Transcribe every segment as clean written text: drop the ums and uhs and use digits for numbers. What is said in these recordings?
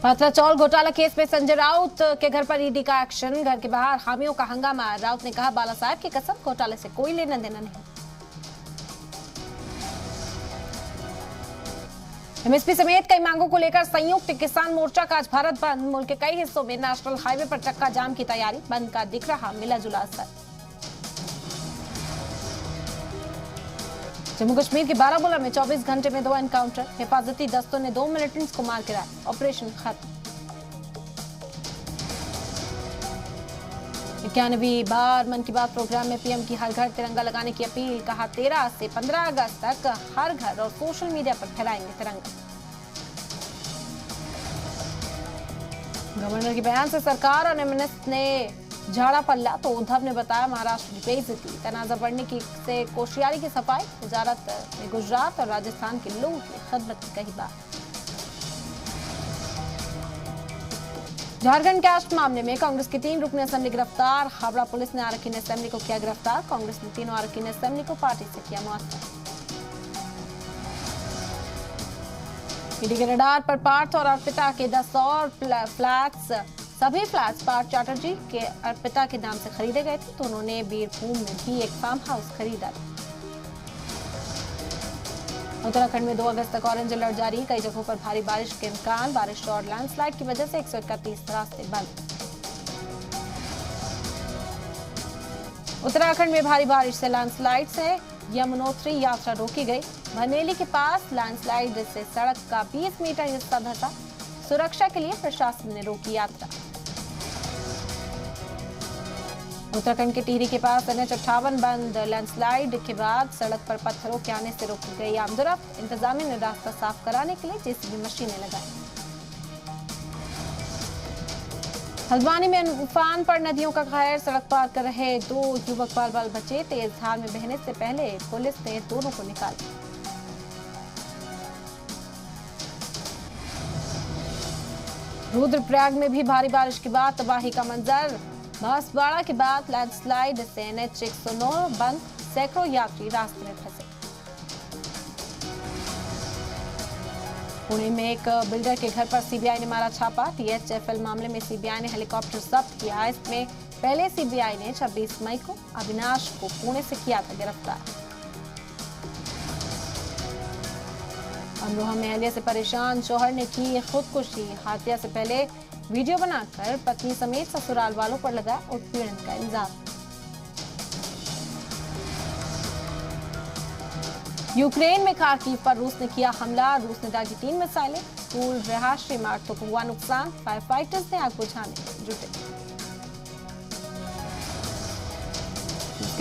पतराचौल घोटाला केस में संजय राउत के घर पर ईडी का एक्शन। घर के बाहर हामियों का हंगामा। राउत ने कहा, बाला साहब की कसम, घोटाले से कोई लेना देना नहीं। एमएसपी समेत कई मांगों को लेकर संयुक्त किसान मोर्चा का आज भारत बंद। मुल्क के कई हिस्सों में नेशनल हाईवे पर चक्का जाम की तैयारी। बंद का दिख रहा मिला जुला असर। जम्मू कश्मीर के बारामूला में 24 घंटे में 2 एनकाउंटर। हिफाजती दस्तों ने 2 मिलिटेंट्स को मार गिराया। ऑपरेशन खत्म। 91वीं बार मन की बात प्रोग्राम में पीएम की हर घर तिरंगा लगाने की अपील। कहा, 13 से 15 अगस्त तक हर घर और सोशल मीडिया पर फैलाएंगे तिरंगा। गवर्नर के बयान से सरकार और एमएनएस ने झाड़ा पल्ला तो उद्धव ने बताया महाराष्ट्र की बेइज्जती। तनाजा बढ़ने की से कोश्यारी की सफाई। वजारत ने गुजरात और राजस्थान के लोगों की खिदमत की कही बात। झारखंड कैस्ट मामले में कांग्रेस के 3 रुकने असेंबली गिरफ्तार। हावड़ा पुलिस ने आरक्षित असेंबली को किया गिरफ्तार। कांग्रेस ने तीनों आरक्षित असेंबली को पार्टी से किया मुअत्तल। ईडी के रडार पर पार्थ और अर्पिता के 10 और फ्लैट्स। सभी फ्लैट्स पार्थ चैटर्जी के अर्पिता के नाम से खरीदे गए थे तो उन्होंने बीरभूम में भी एक फार्म हाउस खरीदा। उत्तराखंड में 2 अगस्त तक ऑरेंज अलर्ट जारी। कई जगहों पर भारी बारिश के इम्कान। बारिश और लैंडस्लाइड की वजह से 131 रास्ते बंद। उत्तराखंड में भारी बारिश से लैंडस्लाइड से यमुनोत्री यात्रा रोकी गई। भनेली के पास लैंडस्लाइड से सड़क का 20 मीटर हिस्सा धंसा। सुरक्षा के लिए प्रशासन ने रोकी यात्रा। उत्तराखंड के टिहरी के पास NH58 बंद। लैंडस्लाइड के बाद सड़क पर पत्थरों के आने से रोकी गई आमदोरफ्त। इंतजामिया ने रास्ता साफ कराने के लिए जेसीबी मशीनें लगाई। हल्द्वानी में उफान पर नदियों का कहर। सड़क पार कर रहे 2 युवक बाल बाल बचे। तेज धार में बहने से पहले पुलिस ने दोनों को निकाला। रुद्रप्रयाग में भी भारी बारिश के बाद तबाही का मंजर। बांसवाड़ा के बाद लैंडस्लाइड से NH109 बंद। सैकड़ों यात्री रास्ते में फंसे। पुणे में एक बिल्डर के घर पर सीबीआई ने मारा छापा। THFL मामले में सीबीआई ने हेलीकॉप्टर जब्त किया। इसमें पहले सीबीआई ने 26 मई को अविनाश को पुणे से किया था गिरफ्तार। अमरोहा में अहलिया से परेशान शौहर ने की खुदकुशी। हत्या से पहले वीडियो बनाकर पत्नी समेत ससुराल वालों पर लगाया उत्पीड़न का इल्जाम। यूक्रेन में खार्किव पर रूस ने किया हमला। रूस ने दागी 3 मिसाइलें। स्कूल, रहायशी इमारतों को हुआ नुकसान। फायर फाइटर्स ने आग बुझाने में जुटे।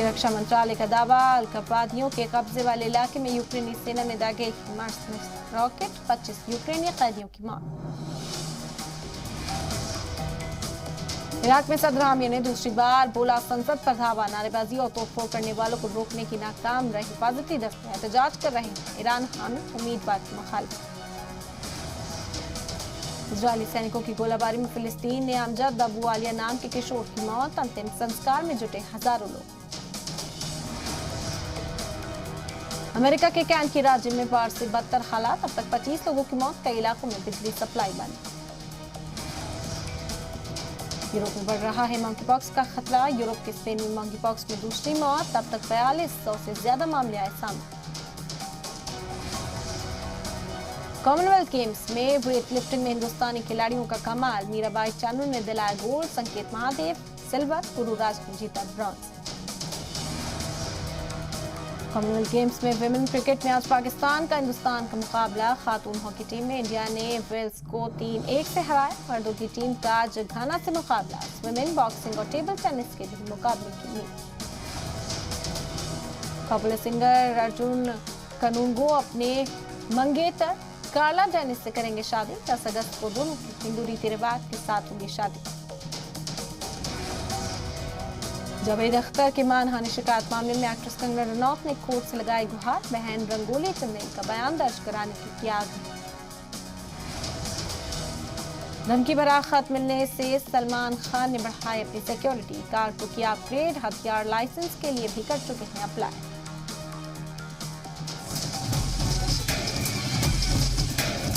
रक्षा मंत्रालय का दावा, अलकवादियों के कब्जे वाले इलाके में यूक्रेनी सेना ने दागे हिमार्स में रॉकेट। 25 यूक्रेनी कैदियों की मौत। इराक में सदर हामिया ने दूसरी बार बोला, संसद पर धावा। नारेबाजी और तोड़फोड़ करने वालों को रोकने की नाकाम रही हिफाजती दस्ते एहतजाज कर रहे हैं। ईरान हामी उम्मीदवार की मुखालिफ। इजरायली सैनिकों की गोलाबारी में फिलिस्तीन ने अमजद अबू आलिया नाम के किशोर की मौत। अंतिम संस्कार में जुटे हजारों लोग। अमेरिका के कैंटी राज्य में बाढ़ से बदतर हालात। अब तक 25 लोगों की मौत। कई इलाकों में बिजली सप्लाई बंद। यूरोप में बढ़ रहा है मंकीपॉक्स का खतरा। यूरोप के स्पेन में मंकीपॉक्स में दूसरी मौत। अब तक 4200 से ज्यादा मामले आए सामने। कॉमनवेल्थ गेम्स में वेट लिफ्टिंग में हिंदुस्तानी खिलाड़ियों का कमाल। मीराबाई चानू ने दिलाया गोल्ड। संकेत महादेव सिल्वर। गुरुराज ने जीता ब्रॉन्ज। कॉमनवेल्थ गेम्स में विमेन क्रिकेट में आज पाकिस्तान का हिंदुस्तान का मुकाबला। खातून हॉकी टीम में इंडिया ने वेल्स को 3-1 से हराया। मर्दों की टीम का आज घाना से मुकाबला। स्विमिंग, बॉक्सिंग और टेबल टेनिस के भी मुकाबले की उम्मीद। पॉपुलर सिंगर अर्जुन कनूंगो अपने मंगेतर कार्ला डेनिस से करेंगे शादी। 10 अगस्त को दोनों की हिंदू रीति रिवाज के साथ होगी शादी। जावेद अख्तर के मानहानि शिकायत मामले में एक्ट्रेस कंगना रनौत ने कोर्ट से लगाई गुहार। बहन रंगोली चंदेल का बयान दर्ज कराने की किया। धमकी भरा खत मिलने से सलमान खान ने बढ़ाई अपनी सिक्योरिटी। कार को किया अपग्रेड। हथियार लाइसेंस के लिए भी कर चुके हैं अप्लाई।